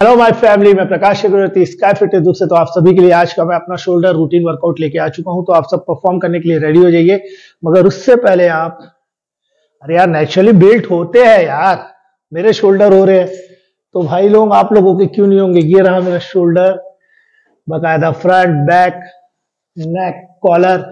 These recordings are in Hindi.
हेलो माय फैमिली, मैं प्रकाश चक्रवर्ती स्काई फिटनेस दुख से। तो आप सभी के लिए आज का मैं अपना शोल्डर रूटीन वर्कआउट लेके आ चुका हूं। तो आप सब परफॉर्म करने के लिए रेडी हो जाइए। मगर उससे पहले आप, अरे यार, नेचुरली बिल्ट होते हैं यार। मेरे शोल्डर हो रहे हैं तो भाई लोग आप लोगों के क्यों नहीं होंगे। ये रहा मेरा शोल्डर, बकायदा फ्रंट, बैक, नेक, कॉलर,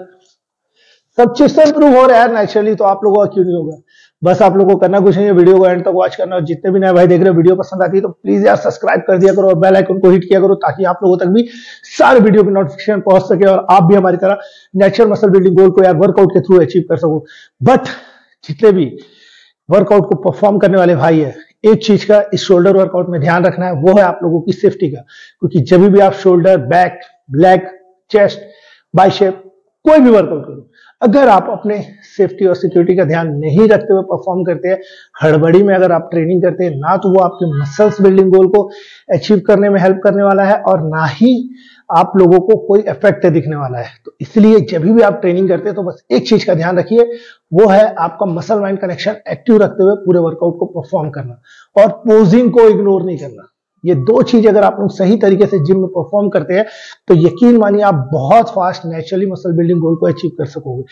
सब चीज तो इंप्रूव हो रहा है नेचुरली। तो आप लोगों का क्यों नहीं होगा। बस आप लोगों को करना कुछ नहीं है, वीडियो को एंड तक वॉच करना। और जितने भी नए भाई देख रहे हो, वीडियो पसंद आती है तो प्लीज यार सब्सक्राइब कर दिया करो और बेल आइकन को हिट किया करो, ताकि आप लोगों तक भी सारे वीडियो की नोटिफिकेशन पहुंच सके और आप भी हमारी तरह नेचुरल मसल बिल्डिंग गोल को यार वर्कआउट के थ्रू अचीव कर सको। बट जितने भी वर्कआउट को परफॉर्म करने वाले भाई है, एक चीज का इस शोल्डर वर्कआउट में ध्यान रखना है, वो है आप लोगों की सेफ्टी का। क्योंकि जब भी आप shoulder, back, leg, chest, bicep कोई भी वर्कआउट करो, अगर आप अपने सेफ्टी और सिक्योरिटी का ध्यान नहीं रखते हुए परफॉर्म करते हैं, हड़बड़ी में अगर आप ट्रेनिंग करते हैं, ना तो वो आपके मसल्स बिल्डिंग गोल को अचीव करने में हेल्प करने वाला है और ना ही आप लोगों को कोई इफेक्ट दिखने वाला है। तो इसलिए जब भी आप ट्रेनिंग करते हैं तो बस एक चीज का ध्यान रखिए, वो है आपका मसल माइंड कनेक्शन एक्टिव रखते हुए पूरे वर्कआउट को परफॉर्म करना और पोजिंग को इग्नोर नहीं करना। ये दो चीज अगर आप लोग सही तरीके से जिम में परफॉर्म करते हैं तो यकीन मानिए आप बहुत फास्ट नेचुरली मसल बिल्डिंग गोल को अचीव कर सकोगे।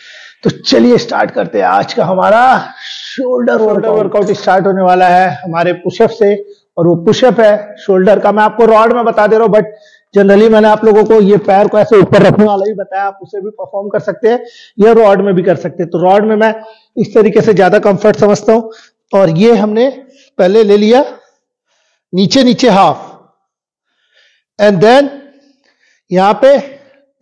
तो चलिए स्टार्ट करते हैं आज का हमारा शोल्डर वर्कआउट। स्टार्ट होने वाला है हमारे पुशअप से, और वो पुशअप है शोल्डर का। मैं आपको रॉड में बता दे रहा हूं, बट जनरली मैंने आप लोगों को ये पैर को ऐसे ऊपर रखने वाला ही बताया। आप उसे भी परफॉर्म कर सकते हैं या रॉड में भी कर सकते हैं। तो रॉड में मैं इस तरीके से ज्यादा कंफर्ट समझता हूं। और ये हमने पहले ले लिया नीचे नीचे हाफ, एंड देन यहां पे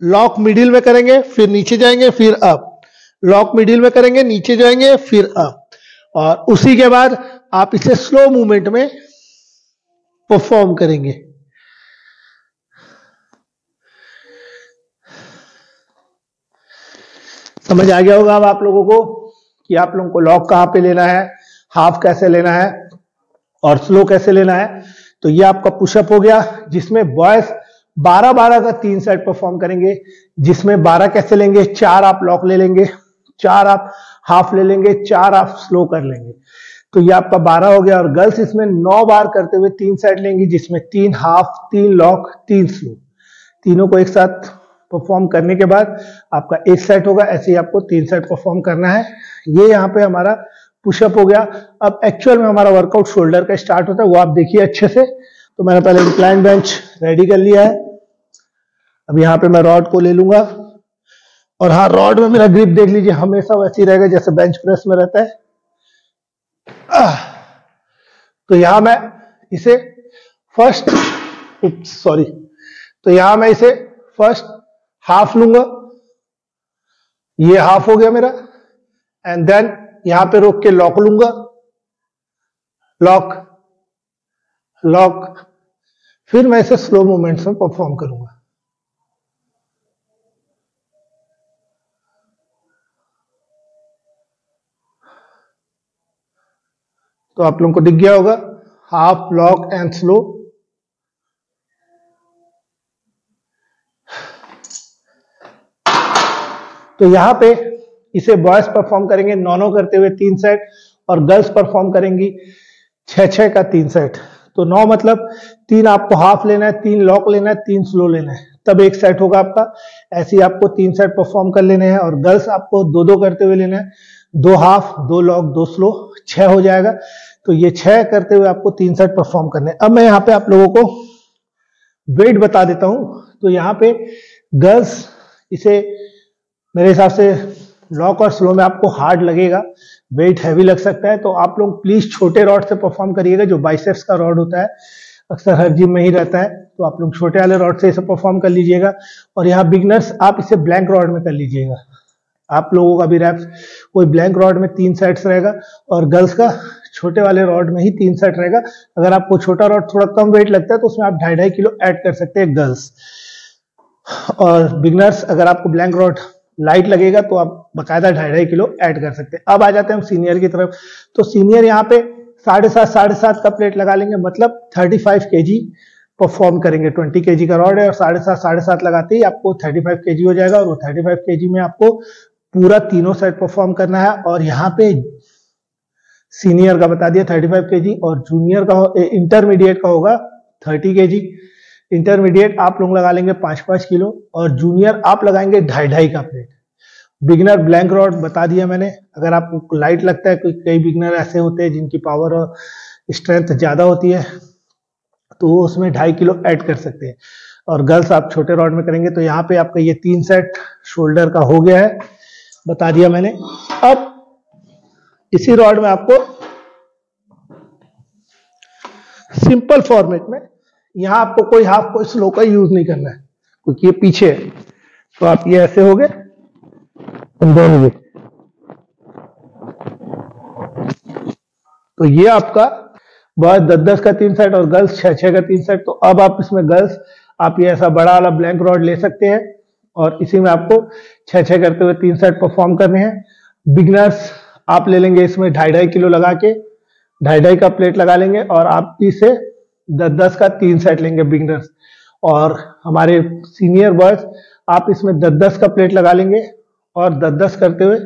लॉक मिडिल में करेंगे, फिर नीचे जाएंगे, फिर अप, लॉक मिडिल में करेंगे, नीचे जाएंगे, फिर अप। और उसी के बाद आप इसे स्लो मूवमेंट में परफॉर्म करेंगे। समझ आ गया होगा अब आप लोगों को कि आप लोगों को लॉक कहां पे लेना है, हाफ कैसे लेना है और स्लो कैसे लेना है। तो ये आपका पुशअप हो गया, जिसमें बॉयज 12-12 का 3 सेट परफॉर्म करेंगे। जिसमें 12 कैसे लेंगे, 4 आप लॉक ले लेंगे, 4 आप हाफ ले लेंगे, 4 आप स्लो कर लेंगे। तो ये आपका 12 हो गया। और गर्ल्स इसमें 9 बार करते हुए 3 सेट लेंगी, जिसमें 3 हाफ, 3 लॉक, 3 स्लो। तीनों को एक साथ परफॉर्म करने के बाद आपका एक सेट होगा। ऐसे ही आपको 3 सेट परफॉर्म करना है। ये यहाँ पे हमारा पुशअप हो गया। अब एक्चुअल में हमारा वर्कआउट शोल्डर का स्टार्ट होता है, वो आप देखिए अच्छे से। तो मैंने पहले इंक्लाइन बेंच रेडी कर लिया है। अब यहाँ पे मैं रॉड को ले लूंगा, और हाँ, रॉड में मेरा ग्रिप देख लीजिए हमेशा वैसे ही रहेगा जैसे बेंच प्रेस में रहता है। तो यहां मैं इसे फर्स्ट तो यहां मैं इसे फर्स्ट हाफ लूंगा। ये हाफ हो गया मेरा, एंड देन यहां पे रोक के लॉक लूंगा, लॉक लॉक, फिर मैं इसे स्लो मूवमेंट्स में परफॉर्म करूंगा। तो आप लोगों को दिख गया होगा, हाफ, लॉक एंड स्लो। तो यहां पे इसे बॉयज परफॉर्म करेंगे 9-9 करते हुए 3 सेट, और गर्ल्स परफॉर्म करेंगी 6-6 का 3 सेट। तो 9 मतलब 3 आपको हाफ लेना है, 3 लॉक लेना है, 3 स्लो लेना है, तब एक सेट होगा आपका। ऐसे ही आपको 3 सेट परफॉर्म कर लेने हैं। और गर्ल्स आपको 2-2 करते हुए लेना है, 2 हाफ, 2 लॉक, 2 स्लो, 6 हो जाएगा। तो ये 6 करते हुए आपको 3 सेट परफॉर्म करने हैं। अब मैं यहाँ पे आप लोगों को वेट बता देता हूं। तो यहाँ पे गर्ल्स इसे मेरे हिसाब से लॉक और स्लो में आपको हार्ड लगेगा, वेट हैवी लग सकता है। तो आप लोग प्लीज छोटे रॉड से परफॉर्म करिएगा, जो बाइसेप्स का रॉड होता है, अक्सर हर जिम में ही रहता है। तो आप लोग छोटे वाले रॉड से इसे परफॉर्म कर लीजिएगा। और यहाँ बिगनर्स आप इसे ब्लैंक रॉड में कर लीजिएगा। आप लोगों का भी रैप्स कोई ब्लैंक रॉड में 3 सेट्स रहेगा, और गर्ल्स का छोटे वाले रॉड में ही 3 सेट रहेगा। अगर आपको छोटा रॉड थोड़ा कम वेट लगता है तो उसमें आप 2.5 किलो ऐड कर सकते हैं गर्ल्स। और बिगनर्स अगर आपको ब्लैंक रॉड लाइट लगेगा तो आप बकायदा 2.5 किलो ऐड कर सकते हैं। अब आ जाते हैं हम सीनियर की तरफ। तो सीनियर यहाँ पे 7.5 का प्लेट लगा लेंगे, मतलब 35 kg परफॉर्म करेंगे। 20 kg का रॉड है और 7.5 लगाते ही आपको 35 kg हो जाएगा। और वो 35 kg में आपको पूरा तीनों सेट परफॉर्म करना है। और यहाँ पे सीनियर का बता दिया 35 kg, और जूनियर का इंटरमीडिएट का होगा 30 kg। इंटरमीडिएट आप लोग लगा लेंगे 5-5 किलो और जूनियर आप लगाएंगे 2.5 का प्लेट। बिगिनर ब्लैंक रॉड बता दिया मैंने। अगर आपको लाइट लगता है, कई बिगिनर ऐसे होते हैं जिनकी पावर और स्ट्रेंथ ज्यादा होती है, तो वो उसमें 2.5 किलो ऐड कर सकते हैं। और गर्ल्स आप छोटे रॉड में करेंगे। तो यहाँ पे आपका ये 3 सेट शोल्डर का हो गया है, बता दिया मैंने। अब इसी रॉड में आपको सिंपल फॉर्मेट में, यहां आपको कोई हाफ कोई स्लो का यूज नहीं करना है क्योंकि ये पीछे है। तो आप ये ऐसे हो गए दोनों। तो ये आपका बॉयज 10-10 का 3 सेट और गर्ल्स 6-6 का 3 सेट। तो अब आप इसमें गर्ल्स आप ये ऐसा बड़ा वाला ब्लैंक रॉड ले सकते हैं और इसी में आपको 6-6 करते हुए 3 सेट परफॉर्म करने हैं। बिगनर्स आप ले लेंगे इसमें 2.5 किलो लगा के 2.5 का प्लेट लगा लेंगे और आप इसे 10-10 का 3 सेट लेंगे बिगनर्स। और हमारे सीनियर बॉयज आप इसमें 10-10 का प्लेट लगा लेंगे और 10-10 करते हुए,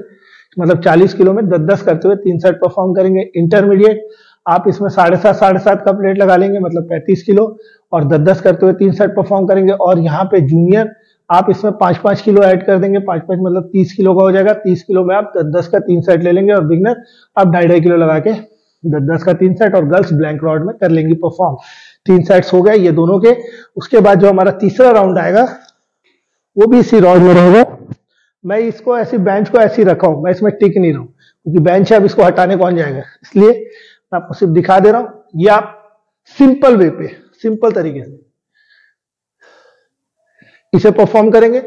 मतलब 40 किलो में 10-10 करते हुए 3 सेट परफॉर्म करेंगे। इंटरमीडिएट आप इसमें 7.5 का प्लेट लगा लेंगे, मतलब 35 किलो और 10-10 करते हुए 3 सेट परफॉर्म करेंगे। और यहाँ पे जूनियर आप इसमें 5-5 किलो ऐड कर देंगे, 5-5 मतलब 30 किलो का हो जाएगा। 30 किलो में आप 10-10 का 3 सेट ले लेंगे और बिगनर आप 2.5 किलो लगा के 10-10 का 3 सेट और गर्ल्स ब्लैंक रॉड में कर लेंगी परफॉर्म। 3 सेट्स हो गए ये दोनों के। उसके बाद जो हमारा तीसरा राउंड आएगा वो भी इसी रॉड में रहेगा। मैं इसको ऐसी बेंच को ऐसी रखा हूं, मैं इसमें टिक नहीं रहा हूं क्योंकि बेंच है, अब इसको हटाने कौन जाएगा, इसलिए मैं आपको सिर्फ दिखा दे रहा हूं। ये आप सिंपल वे पे, सिंपल तरीके से इसे परफॉर्म करेंगे।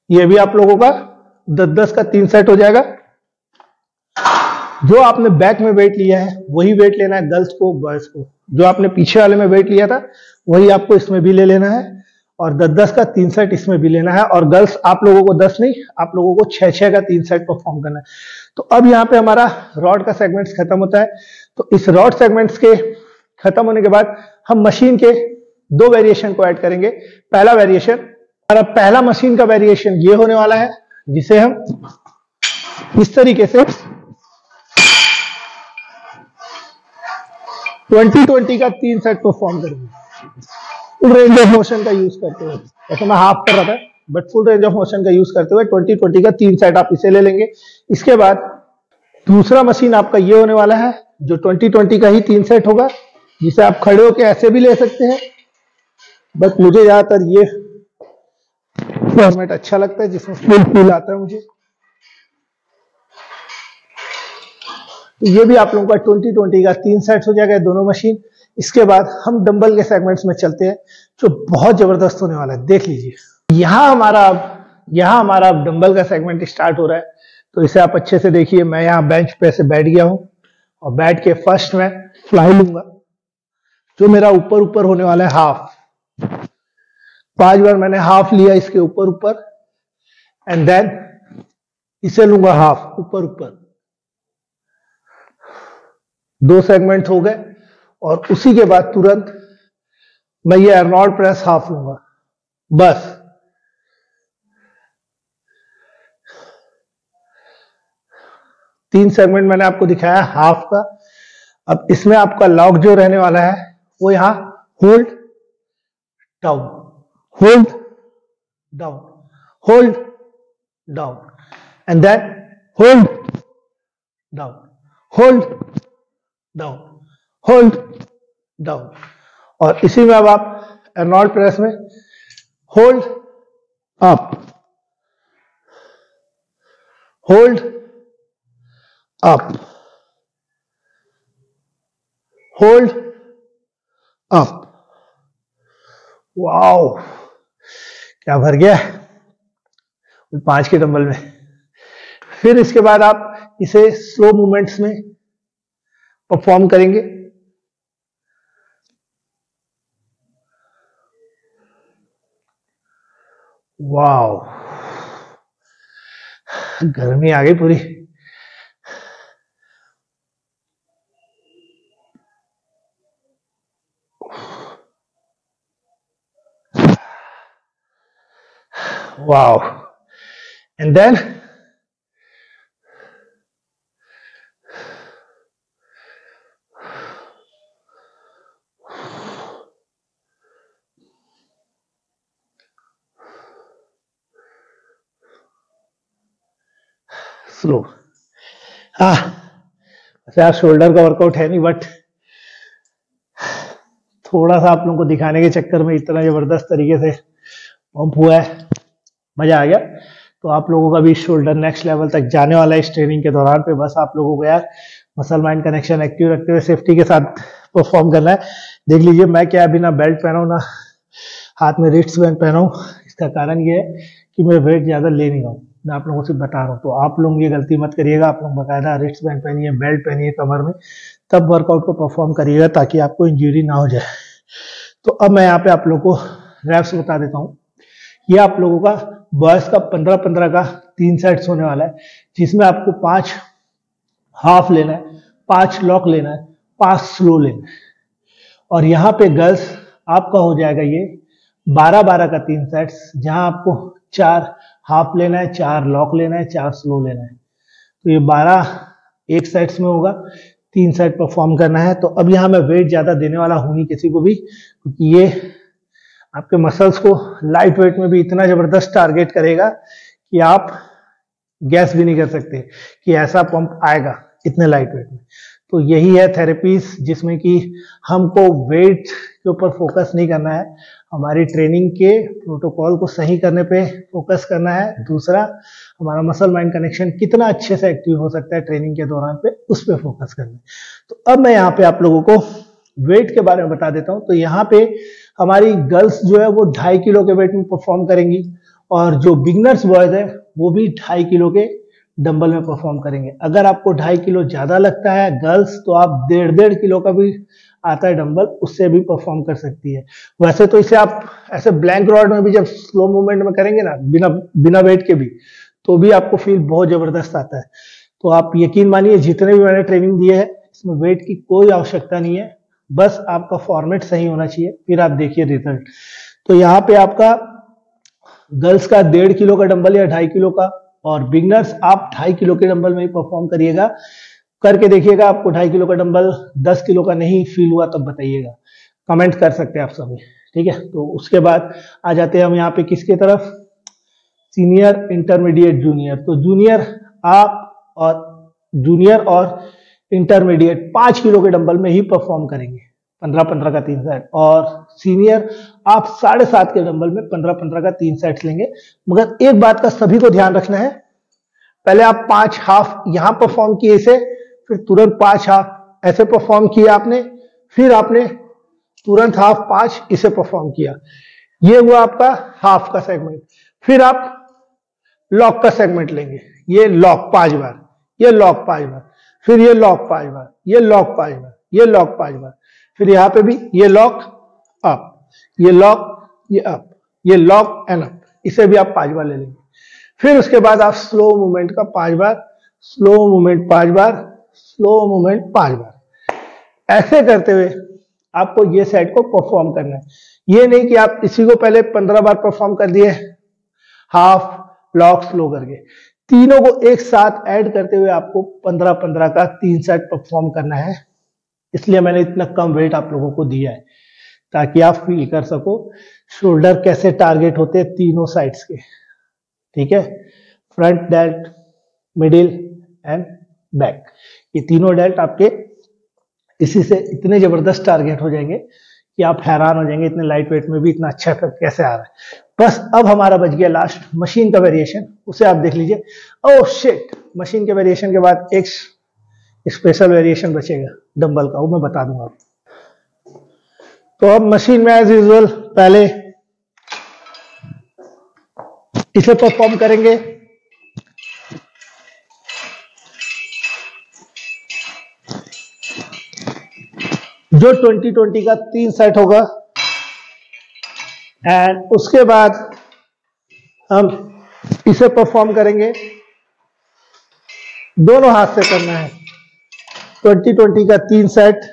ये भी आप लोगों का 10-10 का 3 सेट हो जाएगा। जो आपने बैक में वेट लिया है वही वेट लेना है गर्ल्स को, बॉयज को। जो आपने पीछे वाले में वेट लिया था वही आपको इसमें भी ले लेना है और 10-10 का 3 सेट इसमें भी लेना है। और गर्ल्स आप लोगों को 10 नहीं, आप लोगों को 6-6 का 3 सेट परफॉर्म करना है। तो अब यहाँ पे हमारा रॉड का सेगमेंट्स खत्म होता है। तो इस रॉड सेगमेंट्स के खत्म होने के बाद हम मशीन के 2 वेरिएशन को ऐड करेंगे। पहला वेरिएशन, हमारा पहला मशीन का वेरिएशन ये होने वाला है, जिसे हम इस तरीके से 20-20 का 3 सेट परफॉर्म करेंगे फुल रेंज ऑफ मोशन का यूज करते हुए। ऐसे मैं हाफ कर रहा था, but full range of motion का यूज करते हुए 20-20 का 3 सेट आप इसे ले लेंगे। इसके बाद दूसरा मशीन आपका ये होने वाला है, जो 20-20 का ही 3 सेट होगा, जिसे आप खड़े होकर ऐसे भी ले सकते हैं, बट मुझे ज्यादातर ये फॉर्मेट अच्छा लगता है जिसमें फुल फील आता है मुझे। तो ये भी आप लोगों का 20-20 का 3 सेट्स हो जाएगा दोनों मशीन। इसके बाद हम डंबल के सेगमेंट्स में चलते हैं, जो बहुत जबरदस्त होने वाला है। देख लीजिए यहां हमारा अब डंबल का सेगमेंट स्टार्ट हो रहा है। तो इसे आप अच्छे से देखिए। मैं यहाँ बेंच पे से बैठ गया हूं और बैठ के फर्स्ट में फ्लाई लूंगा, जो मेरा ऊपर ऊपर होने वाला है हाफ। 5 बार मैंने हाफ लिया इसके ऊपर ऊपर, एंड देन इसे लूंगा हाफ ऊपर ऊपर। 2 सेगमेंट हो गए और उसी के बाद तुरंत मैं ये अर्नॉल्ड प्रेस हाफ लूंगा, बस। तीन सेगमेंट मैंने आपको दिखाया हाफ का। अब इसमें आपका लॉक जो रहने वाला है वो यहां hold down, hold down, hold down, and then hold down, hold down, hold down. और इसी में अब आप अर्नॉल्ड प्रेस में hold up, hold up, hold up. Wow, क्या भर गया 5 के डंबल में। फिर इसके बाद आप इसे स्लो मूवमेंट्स में परफॉर्म करेंगे। वाओ, गर्मी आ गई पूरी। Wow, and then slow. हाँ, वैसे आज शोल्डर का वर्कआउट है नहीं, बट थोड़ा सा आप लोगों को दिखाने के चक्कर में इतना जबरदस्त तरीके से पंप हुआ है, मजा आ गया। तो आप लोगों का भी शोल्डर नेक्स्ट लेवल तक जाने वाला है इस ट्रेनिंग के दौरान पे। बस आप लोगों को यार मसल माइंड कनेक्शन एक्टिव रखते हुए सेफ्टी के साथ परफॉर्म करना है। देख लीजिए मैं क्या अभी ना बेल्ट पहना हूं ना हाथ में रिस्ट बैंड पहना हूं। इसका कारण ये है कि मैं वेट ज्यादा ले नहीं रहा हूं, मैं आप लोगों से बता रहा हूँ। तो आप लोग ये गलती मत करिएगा, आप लोग बकायदा रिस्ट बैंड पहनिए, बेल्ट पहनिए कमर में, तब वर्कआउट को परफॉर्म करिएगा ताकि आपको इंजरी ना हो जाए। तो अब मैं यहाँ पे आप लोगों को रैप्स बता देता हूँ। ये आप लोगों का बॉयज का 15-15 का 3 सेट्स होने वाला है, जिसमें आपको 5 हाफ लेना है, 5 लॉक लेना है, 5 स्लो लेना है। और यहाँ पे गर्ल्स आपका हो जाएगा ये 12-12 का 3 सेट्स, जहां आपको 4 हाफ लेना है, 4 लॉक लेना है, 4 स्लो लेना है। तो ये 12 एक सेट्स में होगा, 3 सेट परफॉर्म करना है। तो अब यहाँ मैं वेट ज्यादा देने वाला हूं नहीं किसी को भी, क्योंकि ये आपके मसल्स को लाइट वेट में भी इतना जबरदस्त टारगेट करेगा कि आप गैस भी नहीं कर सकते कि ऐसा पंप आएगा इतने लाइट वेट में। तो यही है थेरेपीज जिसमें कि हमको वेट के ऊपर फोकस नहीं करना है, हमारी ट्रेनिंग के प्रोटोकॉल को सही करने पे फोकस करना है। दूसरा, हमारा मसल माइंड कनेक्शन कितना अच्छे से एक्टिव हो सकता है ट्रेनिंग के दौरान पे, उस पे फोकस करना है। तो अब मैं यहाँ पे आप लोगों को वेट के बारे में बता देता हूँ। तो यहाँ पे हमारी गर्ल्स जो है वो 2.5 किलो के वेट में परफॉर्म करेंगी, और जो बिगनर्स बॉयज है वो भी 2.5 किलो के डंबल में परफॉर्म करेंगे। अगर आपको 2.5 किलो ज्यादा लगता है गर्ल्स, तो आप 1.5 किलो का भी आता है डंबल, उससे भी परफॉर्म कर सकती है। वैसे तो इसे आप ऐसे ब्लैंक रॉड में भी जब स्लो मूवमेंट में करेंगे ना, बिना वेट के भी, तो भी आपको फील बहुत जबरदस्त आता है। तो आप यकीन मानिए जितने भी मैंने ट्रेनिंग दिए है इसमें वेट की कोई आवश्यकता नहीं है, बस आपका फॉर्मेट सही होना चाहिए, फिर आप देखिए रिजल्ट। तो यहाँ पे आपका गर्ल्स का 1.5 किलो का डंबल या 2.5 किलो का, और बिगनर्स आप 2.5 किलो के डंबल में ही परफॉर्म करिएगा। करके देखिएगा, आपको 2.5 किलो का डंबल 10 किलो का नहीं फील हुआ तब बताइएगा, कमेंट कर सकते हैं आप सभी, ठीक है। तो उसके बाद आ जाते हैं हम यहाँ पे किसके तरफ, सीनियर, इंटरमीडिएट, जूनियर। तो जूनियर और इंटरमीडिएट 5 किलो के डंबल में ही परफॉर्म करेंगे, 15-15 का 3 सेट। और सीनियर आप 7.5 के डंबल में 15-15 का 3 सेट्स लेंगे। मगर एक बात का सभी को ध्यान रखना है, पहले आप 5 हाफ यहां परफॉर्म किए इसे, फिर तुरंत 5 हाफ ऐसे परफॉर्म किया आपने, फिर आपने तुरंत हाफ 5 इसे परफॉर्म किया। ये हुआ आपका हाफ का सेगमेंट। फिर आप लॉक का सेगमेंट लेंगे, ये लॉक 5 बार, ये लॉक 5 बार, फिर ये लॉक 5 बार, ये लॉक 5 बार, ये लॉक 5 बार, फिर यहां पे भी ये लॉक अप, ये लॉक, ये अप, ये लॉक एंड अप, इसे भी आप 5 बार ले लेंगे। फिर उसके बाद आप स्लो मूवमेंट का 5 बार, स्लो मूवमेंट 5 बार, स्लो मूवमेंट 5 बार। ऐसे करते हुए आपको ये सेट को परफॉर्म करना है। ये नहीं कि आप इसी को पहले 15 बार परफॉर्म कर दिए, हाफ लॉक स्लो करके, तीनों को एक साथ ऐड करते हुए आपको 15-15 का 3 सेट परफॉर्म करना है। इसलिए मैंने इतना कम वेट आप लोगों को दिया है, ताकि आप फील कर सको शोल्डर कैसे टारगेट होते हैं तीनों साइड्स के, ठीक है। Front dealt, middle and back, ये तीनों डेल्ट आपके इसी से इतने जबरदस्त टारगेट हो जाएंगे कि आप हैरान हो जाएंगे इतने लाइट वेट में भी इतना अच्छा इफेक्ट कैसे आ रहा है। बस अब हमारा बच गया लास्ट मशीन का वेरिएशन, उसे आप देख लीजिए। ओह शिट, मशीन के वेरिएशन के बाद एक स्पेशल वेरिएशन बचेगा डंबल का, वो मैं बता दूंगा। तो अब मशीन में एज यूजुअल पहले इसे परफॉर्म करेंगे। जो 20-20 का 3 सेट होगा, एंड उसके बाद हम इसे परफॉर्म करेंगे, दोनों हाथ से करना है। 20-20 का 3 सेट,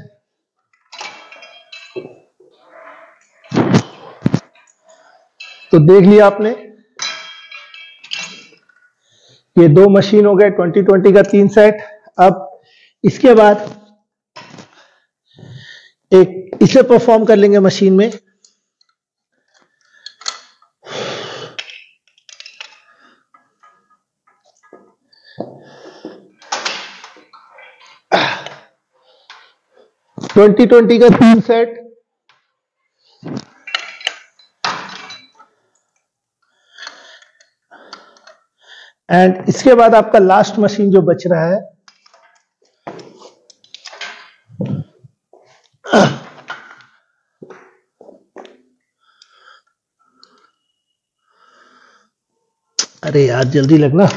तो देख लिया आपने, ये 2 मशीन हो गए 20-20 का 3 सेट। अब इसके बाद एक इसे परफॉर्म कर लेंगे मशीन में। 20-20 का 3 सेट, एंड इसके बाद आपका लास्ट मशीन जो बच रहा है, अरे यार जल्दी लगना,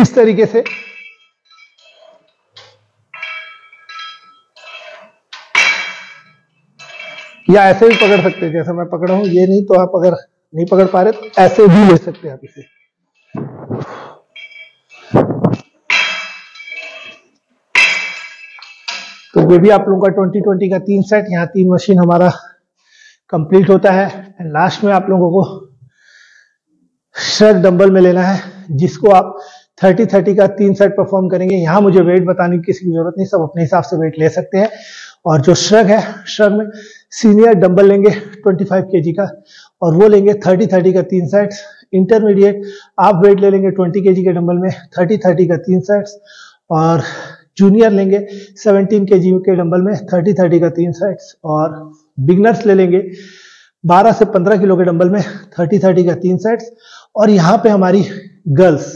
इस तरीके से या ऐसे भी पकड़ सकते हैं जैसे मैं पकड़ा हूं, ये नहीं तो आप अगर नहीं पकड़ पा रहे तो ऐसे भी ले सकते हैं आप इसे। तो ये भी आप लोगों का 20-20 का 3 सेट, यहाँ 3 मशीन हमारा कंप्लीट होता है। एंड लास्ट में आप लोगों को श्रग डंबल में लेना है, जिसको आप 30-30 का 3 सेट परफॉर्म करेंगे। यहाँ मुझे वेट बताने की किसी की जरूरत नहीं, सब अपने हिसाब से वेट ले सकते हैं। और जो श्रग है, श्रग में सीनियर डंबल लेंगे 25 kg का, और वो लेंगे 30-30 का 3 सेट्स। इंटरमीडिएट आप वेट ले लेंगे 20 kg के डंबल में 30-30 का 3 सेट्स, और जूनियर लेंगे 17 kg के डंबल में 30-30 का 3 सेट्स, और बिगनर्स ले लेंगे 12 से 15 किलो के डंबल में 30-30 का 3 सेट्स। और यहाँ पे हमारी गर्ल्स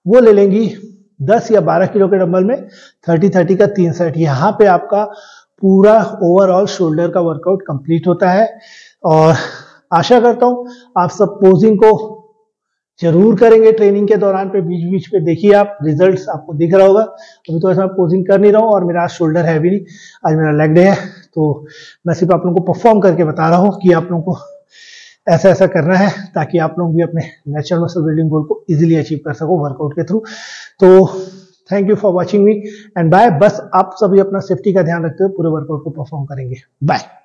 वो ले लेंगी 10 या 12 किलो के डंबल में 30-30 का 3 सेट। यहाँ पे आपका पूरा ओवरऑल शोल्डर का वर्कआउट कंप्लीट होता है। और आशा करता हूँ आप सब पोजिंग को जरूर करेंगे ट्रेनिंग के दौरान पे, बीच बीच पे देखिए आप, रिजल्ट्स आपको दिख रहा होगा। अभी तो ऐसा पोजिंग कर नहीं रहा हूँ, और मेरा आज शोल्डर है भी नहीं, आज मेरा लेग डे है, तो मैं सिर्फ आप लोगों को परफॉर्म करके बता रहा हूँ कि आप लोगों को ऐसा ऐसा करना है, ताकि आप लोग भी अपने नेचुरल मसल बिल्डिंग गोल को इजीली अचीव कर सको वर्कआउट के थ्रू। तो thank you for watching me and bye. बस आप सभी अपना सेफ्टी का ध्यान रखते हुए पूरे वर्कआउट को परफॉर्म करेंगे। बाय।